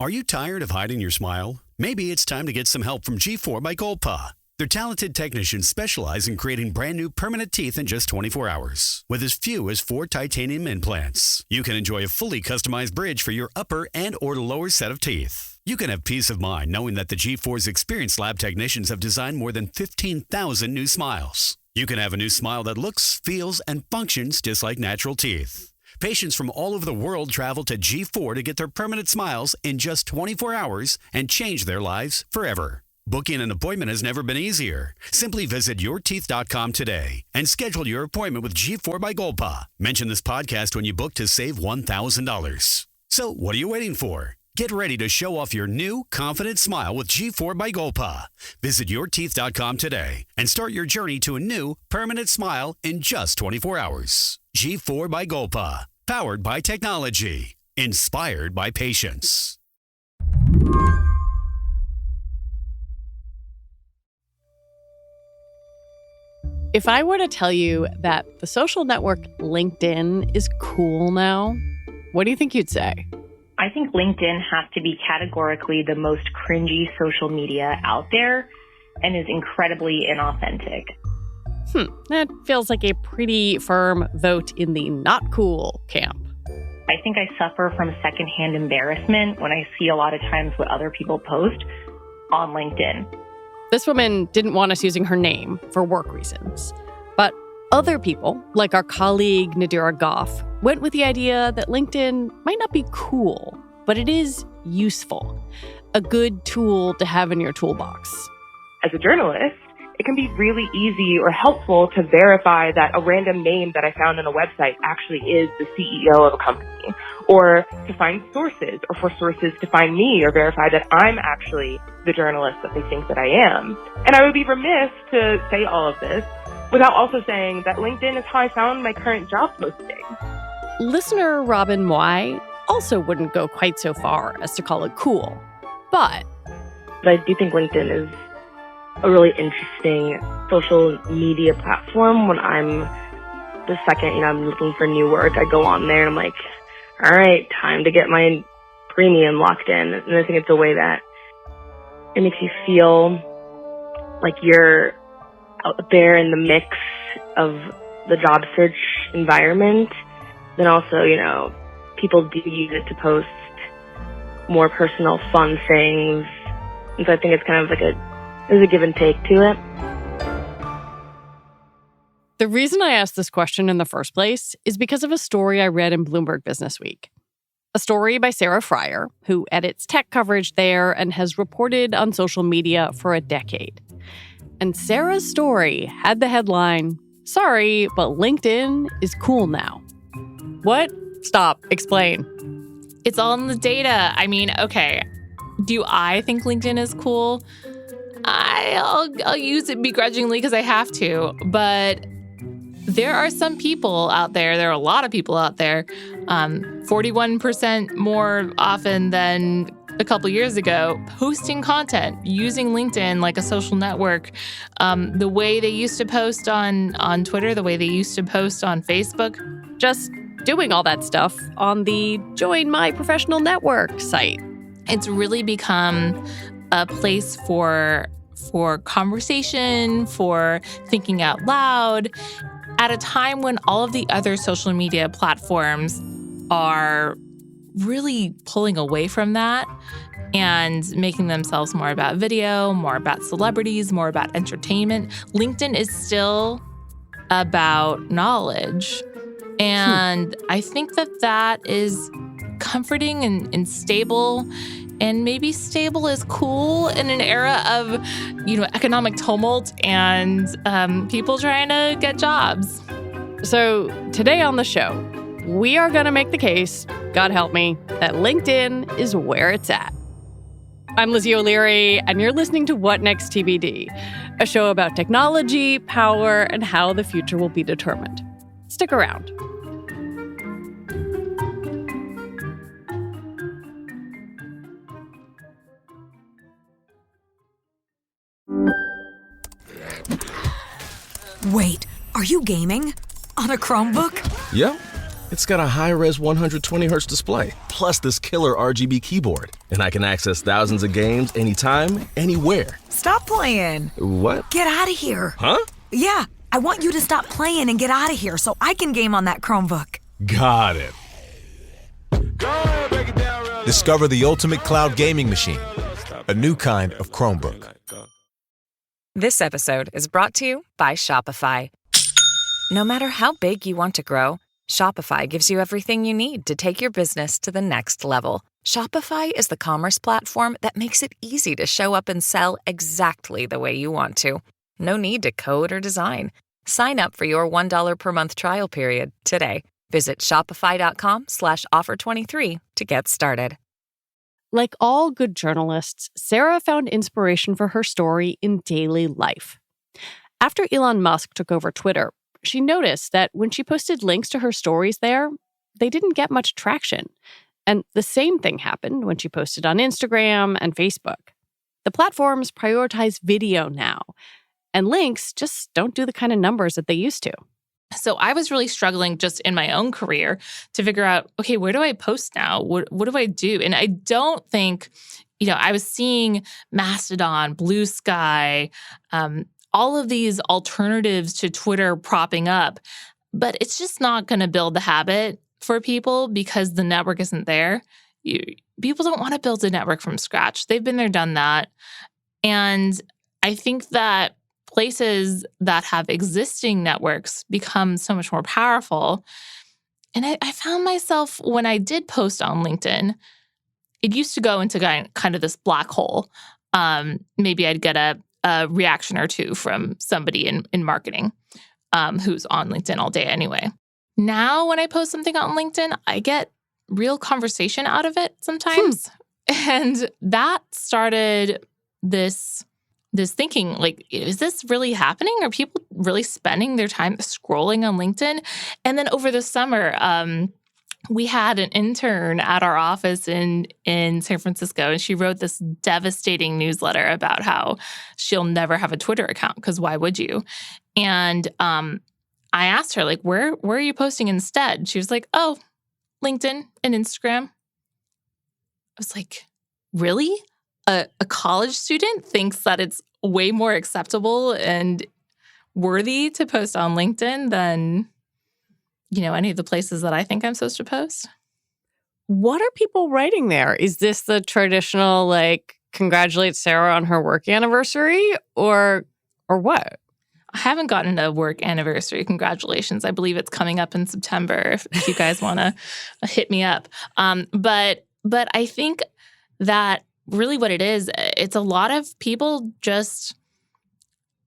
Are you tired of hiding your smile? Maybe it's time to get some help from G4 by Golpa. Their talented technicians specialize in creating brand new permanent teeth in just 24 hours. With as few as 4 titanium implants, you can enjoy a fully customized bridge for your upper and or lower set of teeth. You can have peace of mind knowing that the G4's experienced lab technicians have designed more than 15,000 new smiles. You can have a new smile that looks, feels, and functions just like natural teeth. Patients from all over the world travel to G4 to get their permanent smiles in just 24 hours and change their lives forever. Booking an appointment has never been easier. Simply visit yourteeth.com today and schedule your appointment with G4 by Golpa. Mention this podcast when you book to save $1,000. So what are you waiting for? Get ready to show off your new, confident smile with G4 by Golpa. Visit yourteeth.com today and start your journey to a new, permanent smile in just 24 hours. G4 by Golpa. Powered by technology. Inspired by patience. If I were to tell you that the social network LinkedIn is cool now, what do you think you'd say? I think LinkedIn has to be categorically the most cringy social media out there and is incredibly inauthentic. That feels like a pretty firm vote in the not cool camp. I think I suffer from secondhand embarrassment when I see a lot of times what other people post on LinkedIn. This woman didn't want us using her name for work reasons. But other people, like our colleague Nadira Goff, went with the idea that LinkedIn might not be cool, but it is useful. A good tool to have in your toolbox. As a journalist, it can be really easy or helpful to verify that a random name that I found on a website actually is the CEO of a company, or to find sources, or for sources to find me or verify that I'm actually the journalist that they think that I am. And I would be remiss to say all of this without also saying that LinkedIn is how I found my current job posting. Listener Robin Moy also wouldn't go quite so far as to call it cool, but I do think LinkedIn is a really interesting social media platform. When I'm the second, I'm looking for new work, I go on there and I'm like, all right, time to get my premium locked in. And I think it's a way that it makes you feel like you're out there in the mix of the job search environment. Then also, people do use it to post more personal, fun things. And so I think it's kind of like there's a give and take to it. The reason I asked this question in the first place is because of a story I read in Bloomberg Businessweek. A story by Sarah Frier, who edits tech coverage there and has reported on social media for a decade. And Sarah's story had the headline, "Sorry, but LinkedIn is cool now." What? Stop. Explain. It's all in the data. I mean, okay, do I think LinkedIn is cool? I'll use it begrudgingly because I have to, but there are some people out there, there are a lot of people out there, 41% more often than a couple years ago, posting content, using LinkedIn like a social network, the way they used to post on Twitter, the way they used to post on Facebook. Just doing all that stuff on the Join My Professional Network site. It's really become a place for conversation, for thinking out loud, at a time when all of the other social media platforms are really pulling away from that and making themselves more about video, more about celebrities, more about entertainment. LinkedIn is still about knowledge. And I think that is comforting and stable. And maybe stable is cool in an era of, economic tumult and people trying to get jobs. So today on the show, we are going to make the case, God help me, that LinkedIn is where it's at. I'm Lizzie O'Leary, and you're listening to What Next TBD, a show about technology, power, and how the future will be determined. Stick around. Wait, are you gaming? On a Chromebook? Yep. It's got a high-res 120Hz display, plus this killer RGB keyboard. And I can access thousands of games anytime, anywhere. Stop playing. What? Get out of here. Huh? Yeah, I want you to stop playing and get out of here so I can game on that Chromebook. Got it. Discover the ultimate cloud gaming machine, a new kind of Chromebook. This episode is brought to you by Shopify. No matter how big you want to grow, Shopify gives you everything you need to take your business to the next level. Shopify is the commerce platform that makes it easy to show up and sell exactly the way you want to. No need to code or design. Sign up for your $1 per month trial period today. Visit shopify.com/offer23 to get started. Like all good journalists, Sarah found inspiration for her story in daily life. After Elon Musk took over Twitter, she noticed that when she posted links to her stories there, they didn't get much traction. And the same thing happened when she posted on Instagram and Facebook. The platforms prioritize video now, and links just don't do the kind of numbers that they used to. So I was really struggling just in my own career to figure out, okay, where do I post now? What do I do? And I don't think, I was seeing Mastodon, Blue Sky, all of these alternatives to Twitter propping up, but it's just not going to build the habit for people because the network isn't there. People don't want to build a network from scratch. They've been there, done that. And I think that places that have existing networks become so much more powerful. And I found myself, when I did post on LinkedIn, it used to go into kind of this black hole. Maybe I'd get a reaction or two from somebody in marketing who's on LinkedIn all day anyway. Now, when I post something on LinkedIn, I get real conversation out of it sometimes. And that started this thinking, like, is this really happening? Are people really spending their time scrolling on LinkedIn? And then over the summer, we had an intern at our office in San Francisco, and she wrote this devastating newsletter about how she'll never have a Twitter account, because why would you? And I asked her, like, where are you posting instead? She was like, oh, LinkedIn and Instagram. I was like, really? A college student thinks that it's way more acceptable and worthy to post on LinkedIn than, any of the places that I think I'm supposed to post. What are people writing there? Is this the traditional, like, congratulate Sarah on her work anniversary or what? I haven't gotten a work anniversary. Congratulations. I believe it's coming up in September if you guys want to hit me up. But I think that really what it is, it's a lot of people just,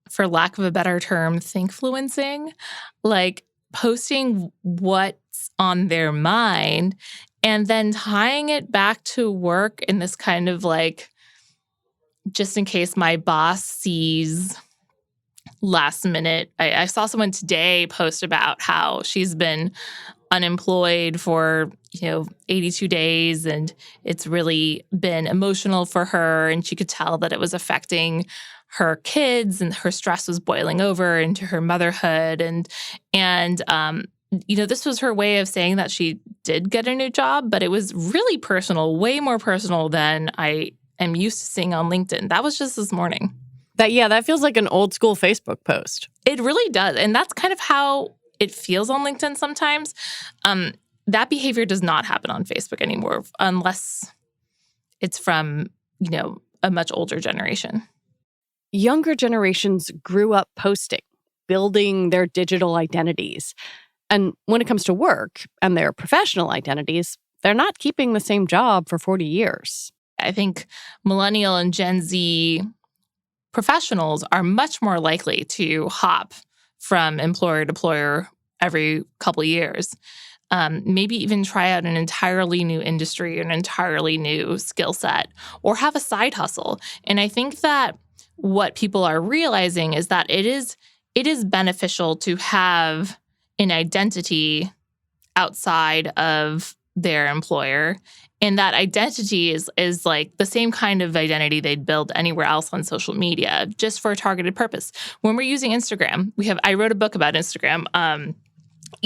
for lack of a better term, thinkfluencing, like posting what's on their mind and then tying it back to work in this kind of like, just in case my boss sees last minute. I saw someone today post about how she's been unemployed for 82 days, and it's really been emotional for her, and she could tell that it was affecting her kids, and her stress was boiling over into her motherhood, and this was her way of saying that she did get a new job, but it was really personal, way more personal than I am used to seeing on LinkedIn. That was just this morning. That feels like an old school Facebook post. It really does, and that's kind of how it feels on LinkedIn sometimes. That behavior does not happen on Facebook anymore unless it's from, a much older generation. Younger generations grew up posting, building their digital identities. And when it comes to work and their professional identities, they're not keeping the same job for 40 years. I think millennial and Gen Z professionals are much more likely to hop from employer to employer every couple of years. Maybe even try out an entirely new industry, an entirely new skill set, or have a side hustle. And I think that what people are realizing is that it is beneficial to have an identity outside of their employer. And that identity is like the same kind of identity they'd build anywhere else on social media, just for a targeted purpose. When we're using Instagram, I wrote a book about Instagram.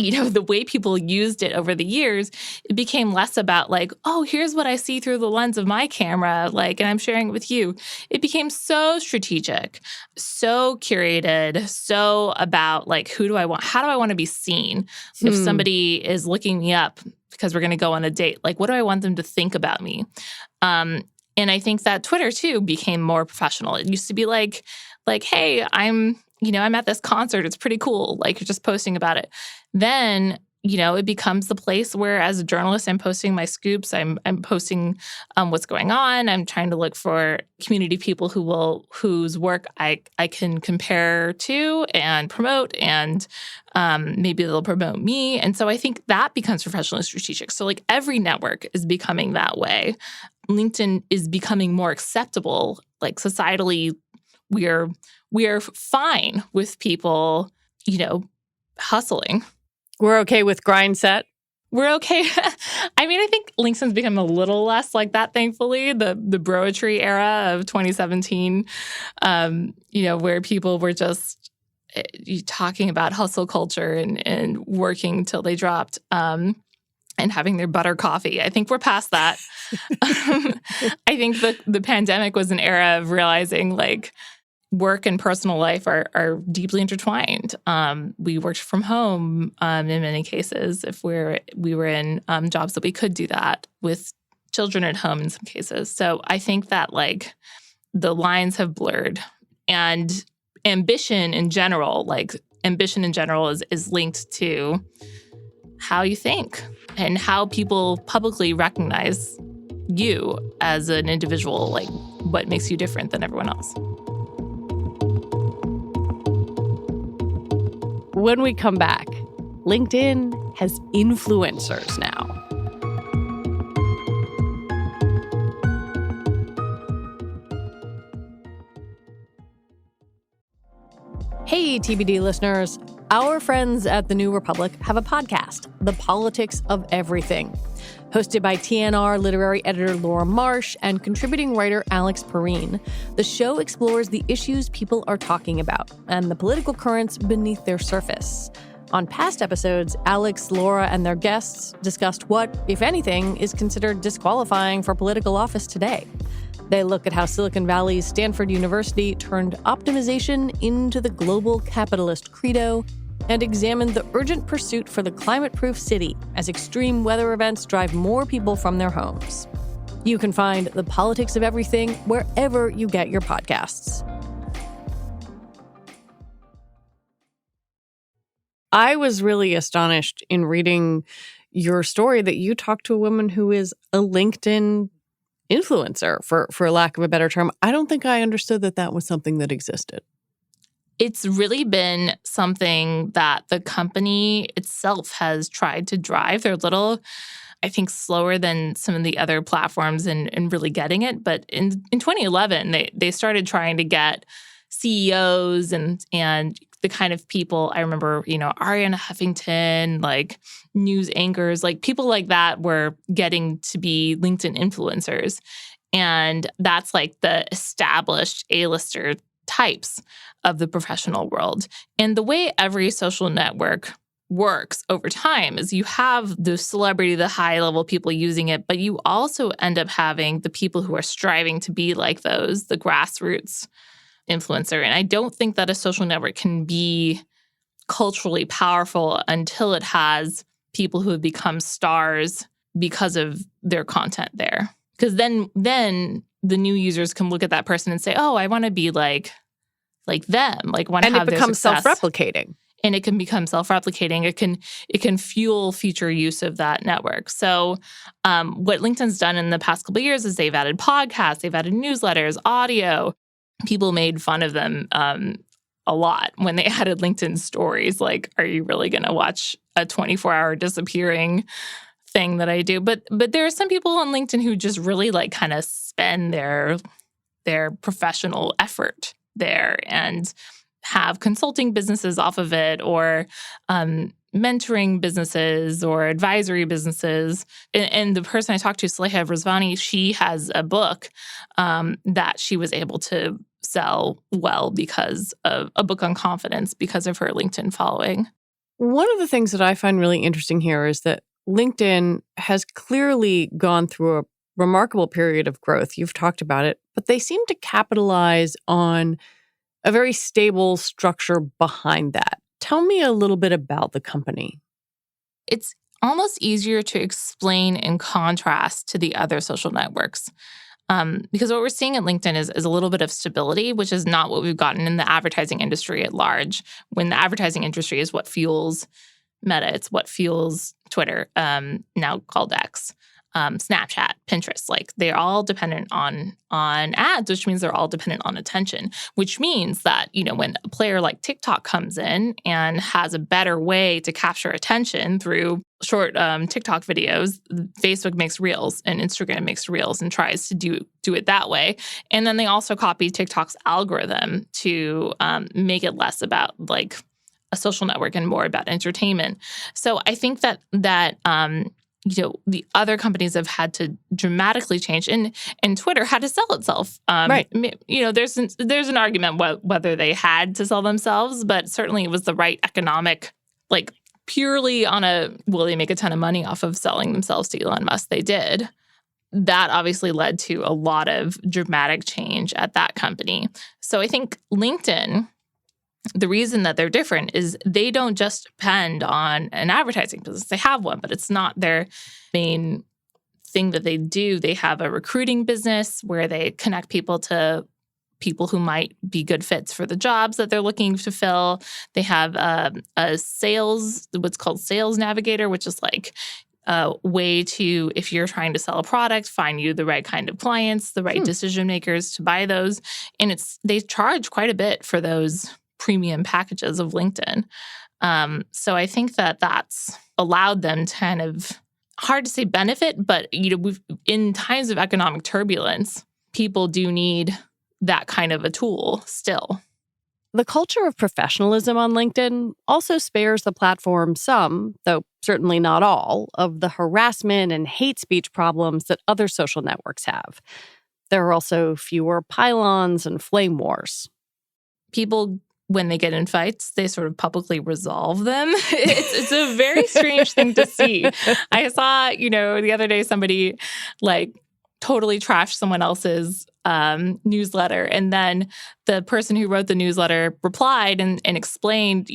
the way people used it over the years, it became less about like, oh, here's what I see through the lens of my camera, like, and I'm sharing it with you. It became so strategic, so curated, so about like, who do I want? How do I want to be seen? If somebody is looking me up because we're going to go on a date, like, what do I want them to think about me? And I think that Twitter too became more professional. It used to be like, hey, I'm at this concert. It's pretty cool. Like, you're just posting about it. Then, it becomes the place where, as a journalist, I'm posting my scoops. I'm posting what's going on. I'm trying to look for community people whose work I can compare to and promote, and maybe they'll promote me. And so I think that becomes professional and strategic. So like every network is becoming that way. LinkedIn is becoming more acceptable. Like societally, we are fine with people, hustling. We're okay with grind set. We're okay. I mean, I think LinkedIn's become a little less like that, thankfully. The broetry era of 2017, where people were just talking about hustle culture and working till they dropped and having their butter coffee. I think we're past that. I think the pandemic was an era of realizing like work and personal life are deeply intertwined. We worked from home in many cases if we were in jobs that we could do that with children at home in some cases. So I think that like the lines have blurred, and ambition in general is linked to how you think and how people publicly recognize you as an individual, like what makes you different than everyone else. When we come back, LinkedIn has influencers now. Hey, TBD listeners. Our friends at The New Republic have a podcast, The Politics of Everything. Hosted by TNR literary editor Laura Marsh and contributing writer Alex Perrine, the show explores the issues people are talking about and the political currents beneath their surface. On past episodes, Alex, Laura, and their guests discussed what, if anything, is considered disqualifying for political office today. They look at how Silicon Valley's Stanford University turned optimization into the global capitalist credo and examined the urgent pursuit for the climate-proof city as extreme weather events drive more people from their homes. You can find The Politics of Everything wherever you get your podcasts. I was really astonished in reading your story that you talked to a woman who is a LinkedIn influencer, for lack of a better term. I don't think I understood that was something that existed. It's really been something that the company itself has tried to drive. They're a little, I think, slower than some of the other platforms in really getting it. But in 2011, they started trying to get CEOs and the kind of people, I remember, Arianna Huffington, like news anchors, like people like that were getting to be LinkedIn influencers. And that's like the established A-lister types of the professional world. And the way every social network works over time is you have the celebrity, the high-level people using it, but you also end up having the people who are striving to be like those, the grassroots influencer. And I don't think that a social network can be culturally powerful until it has people who have become stars because of their content there. Because then the new users can look at that person and say, oh, I want to be like them, like want to have their success. And it becomes self-replicating. And it can become self-replicating. It can fuel future use of that network. So what LinkedIn's done in the past couple of years is they've added podcasts, they've added newsletters, audio. People made fun of them a lot when they added LinkedIn stories. Like, are you really going to watch a 24-hour disappearing thing that I do? But there are some people on LinkedIn who just really like kind of spend their professional effort there and have consulting businesses off of it, or mentoring businesses or advisory businesses. And the person I talked to, Saleha Rizvani, she has a book that she was able to sell well because of a book on confidence because of her LinkedIn following. One of the things that I find really interesting here is that LinkedIn has clearly gone through a remarkable period of growth. You've talked about it, but they seem to capitalize on a very stable structure behind that. Tell me a little bit about the company. It's almost easier to explain in contrast to the other social networks. Because what we're seeing at LinkedIn is a little bit of stability, which is not what we've gotten in the advertising industry at large. When the advertising industry is what fuels Meta, it's what fuels Twitter, now called X, Snapchat, Pinterest. Like, they're all dependent on ads, which means they're all dependent on attention, which means that, when a player like TikTok comes in and has a better way to capture attention through short TikTok videos, Facebook makes Reels and Instagram makes Reels and tries to do it that way. And then they also copy TikTok's algorithm to make it less about like a social network and more about entertainment. So I think that the other companies have had to dramatically change, and Twitter had to sell itself. Right. There's an argument whether they had to sell themselves, but certainly it was the right economic, like purely on will they make a ton of money off of selling themselves to Elon Musk? They did. That obviously led to a lot of dramatic change at that company. So I think LinkedIn, the reason that they're different is they don't just depend on an advertising business. They have one, but it's not their main thing that they do. They have a recruiting business where they connect people to people who might be good fits for the jobs that they're looking to fill. They have a sales, what's called Sales Navigator, which is like a way to, if you're trying to sell a product, find you the right kind of clients, the right decision makers to buy those. And they charge quite a bit for those premium packages of LinkedIn. So I think that that's allowed them to kind of, hard to say benefit, but in times of economic turbulence, people do need that kind of a tool still. The culture of professionalism on LinkedIn also spares the platform some, though certainly not all, of the harassment and hate speech problems that other social networks have. There are also fewer pylons and flame wars. People, when they get in fights, they sort of publicly resolve them. It's a very strange thing to see. I saw, the other day somebody totally trashed someone else's newsletter. And then the person who wrote the newsletter replied and explained,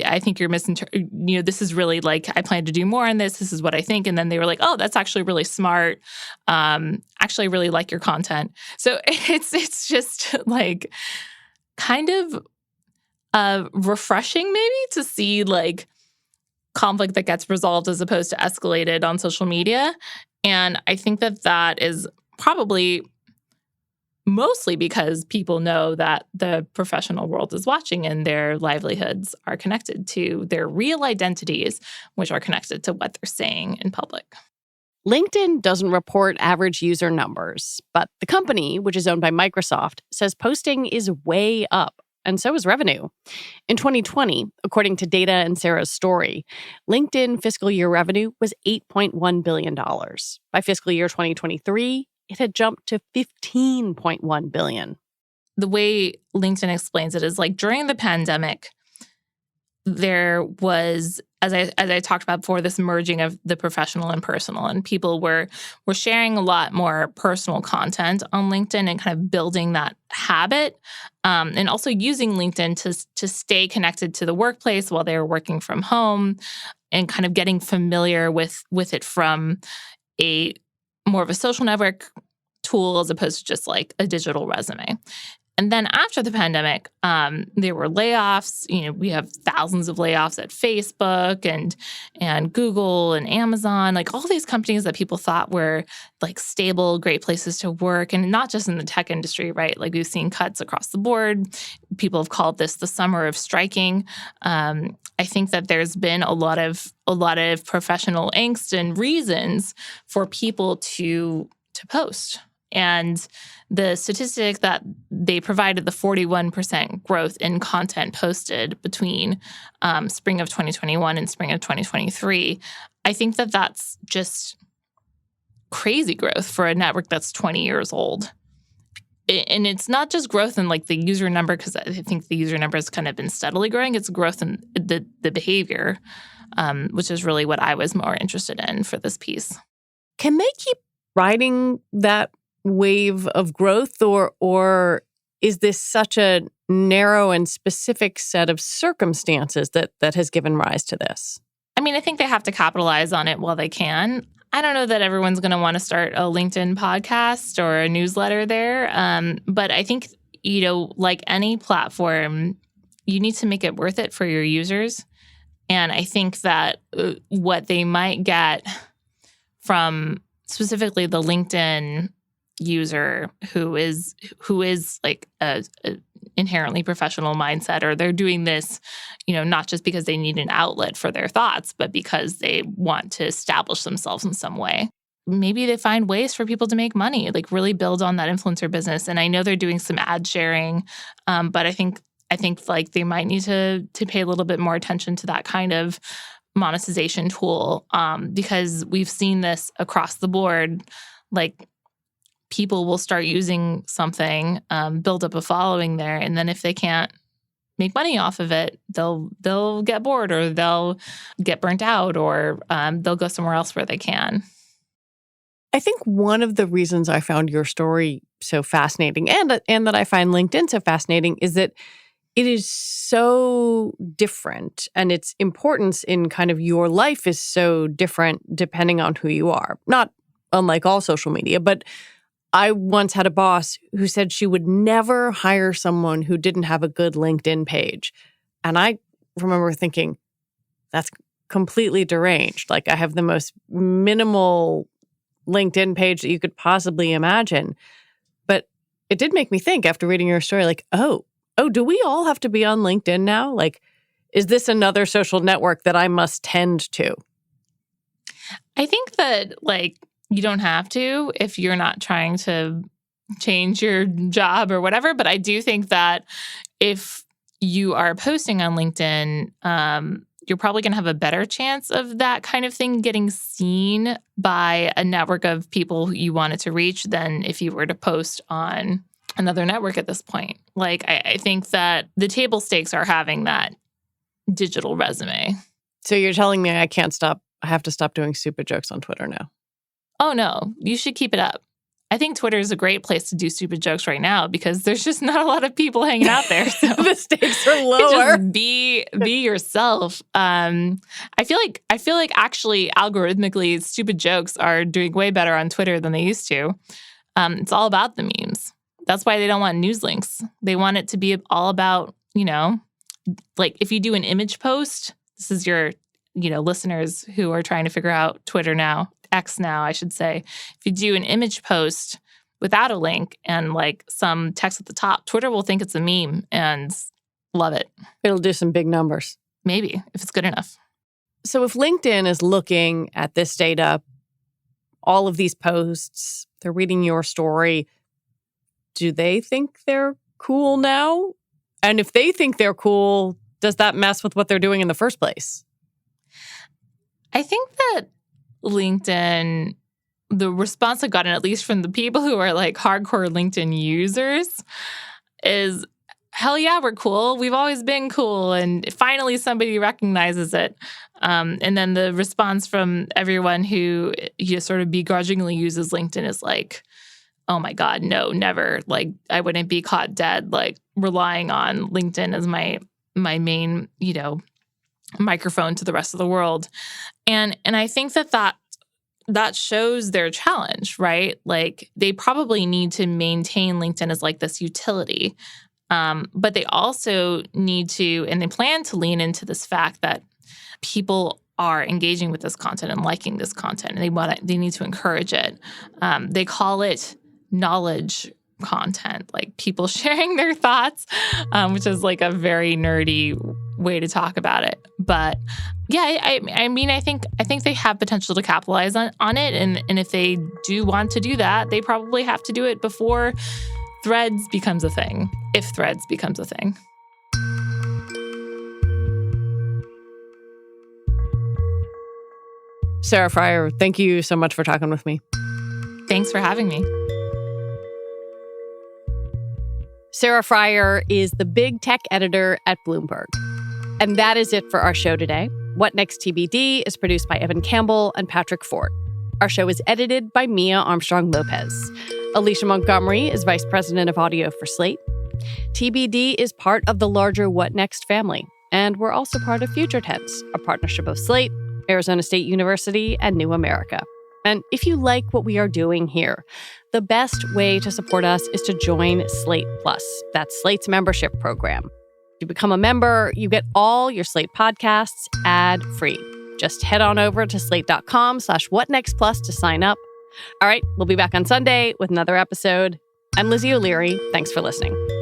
I think you're misinterpreting, this is really I plan to do more on this. This is what I think. And then they were like, oh, that's actually really smart. Actually, I really like your content. So it's just kind of refreshing maybe to see conflict that gets resolved as opposed to escalated on social media. And I think that is probably mostly because people know that the professional world is watching and their livelihoods are connected to their real identities, which are connected to what they're saying in public. LinkedIn doesn't report average user numbers, but the company, which is owned by Microsoft, says posting is way up, and so is revenue. In 2020, according to data in Sarah's story, LinkedIn fiscal year revenue was $8.1 billion. By fiscal year 2023, it had jumped to $15.1 billion. The way LinkedIn explains it is during the pandemic, there was, as I talked about before, this merging of the professional and personal, and people were sharing a lot more personal content on LinkedIn and kind of building that habit, and also using LinkedIn to stay connected to the workplace while they were working from home, and kind of getting familiar with it from a more of a social network tool as opposed to just a digital resume. And then after the pandemic, there were layoffs. We have thousands of layoffs at Facebook and Google and Amazon, all these companies that people thought were stable, great places to work, and not just in the tech industry, right? We've seen cuts across the board. People have called this the summer of striking. I think that there's been a lot of professional angst and reasons for people to post. And the statistic that they provided, the 41% growth in content posted between spring of 2021 and spring of 2023, I think that that's just crazy growth for a network that's 20 years old. and it's not just growth in like the user number, because I think the user number has kind of been steadily growing. It's growth in the behavior, which is really what I was more interested in for this piece. Can they keep riding that wave of growth, or is this such a narrow and specific set of circumstances that has given rise to this? I mean, I think they have to capitalize on it while they can. I don't know that everyone's going to want to start a LinkedIn podcast or a newsletter there. But I think, like any platform, you need to make it worth it for your users. And I think that what they might get from specifically the LinkedIn user who is like a inherently professional mindset, or they're doing this, not just because they need an outlet for their thoughts, but because they want to establish themselves in some way. Maybe they find ways for people to make money, like really build on that influencer business. And I know they're doing some ad sharing, but I think like they might need to pay a little bit more attention to that kind of monetization tool, because we've seen this across the board. Like, people will start using something, build up a following there, and then if they can't make money off of it, they'll get bored, or they'll get burnt out, or they'll go somewhere else where they can. I think one of the reasons I found your story so fascinating, and that I find LinkedIn so fascinating, is that it is so different, and its importance in kind of your life is so different depending on who you are. Not unlike all social media, but I once had a boss who said she would never hire someone who didn't have a good LinkedIn page. And I remember thinking, that's completely deranged. Like, I have the most minimal LinkedIn page that you could possibly imagine. But it did make me think after reading your story, like, oh, do we all have to be on LinkedIn now? Like, is this another social network that I must tend to? I think that, like, you don't have to if you're not trying to change your job or whatever. But I do think that if you are posting on LinkedIn, you're probably going to have a better chance of that kind of thing getting seen by a network of people who you want it to reach than if you were to post on another network at this point. Like, I think that the table stakes are having that digital resume. So you're telling me I have to stop doing stupid jokes on Twitter now? Oh, no, you should keep it up. I think Twitter is a great place to do stupid jokes right now because there's just not a lot of people hanging out there. So the stakes are lower. Just be yourself. I feel like actually algorithmically stupid jokes are doing way better on Twitter than they used to. It's all about the memes. That's why they don't want news links. They want it to be all about, like if you do an image post, this is your, listeners who are trying to figure out Twitter now. X now, I should say. If you do an image post without a link and like some text at the top, Twitter will think it's a meme and love it. It'll do some big numbers. Maybe, if it's good enough. So if LinkedIn is looking at this data, all of these posts, they're reading your story, do they think they're cool now? And if they think they're cool, does that mess with what they're doing in the first place? I think that LinkedIn, the response I've gotten, at least from the people who are like hardcore LinkedIn users, is, hell yeah, we're cool. We've always been cool. And finally somebody recognizes it. And then the response from everyone who sort of begrudgingly uses LinkedIn is like, oh my God, no, never. Like, I wouldn't be caught dead, like relying on LinkedIn as my main, microphone to the rest of the world. And I think that shows their challenge, right? Like, they probably need to maintain LinkedIn as like this utility. But they also need to, and they plan to lean into this fact that people are engaging with this content and liking this content, and they need to encourage it. They call it knowledge content, like people sharing their thoughts, which is like a very nerdy way to talk about it. But yeah, I mean, I think they have potential to capitalize on it. And if they do want to do that, they probably have to do it before Threads becomes a thing, if Threads becomes a thing. Sarah Frier, thank you so much for talking with me. Thanks for having me. Sarah Frier is the big tech editor at Bloomberg. And that is it for our show today. What Next TBD is produced by Evan Campbell and Patrick Fort. Our show is edited by Mia Armstrong-Lopez. Alicia Montgomery is vice president of audio for Slate. TBD is part of the larger What Next family. And we're also part of Future Tense, a partnership of Slate, Arizona State University, and New America. And if you like what we are doing here, the best way to support us is to join Slate Plus. That's Slate's membership program. If you become a member, you get all your Slate podcasts ad-free. Just head on over to slate.com/whatnextplus to sign up. All right, we'll be back on Sunday with another episode. I'm Lizzie O'Leary. Thanks for listening.